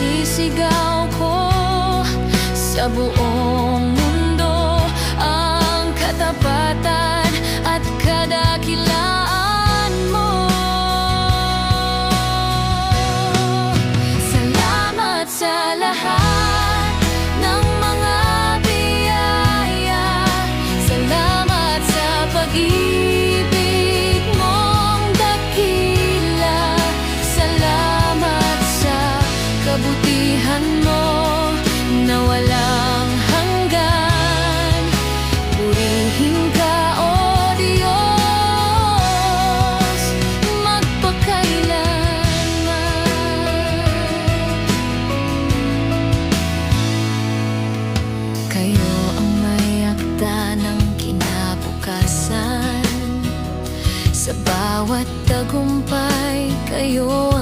Isinisigaw ko sa buong mundo ang katapatan at kadakilaan mo. Salamat sa lahat ng mga biyaya. Salamat sa pag-ibig mong dakila. Salamat sa kabutihan mo na walang hanggan. Purihin ka, O Diyos, magpakailanman. Kayo ang may akda ng kinabukasan. Sa bawat tagumpay, kayo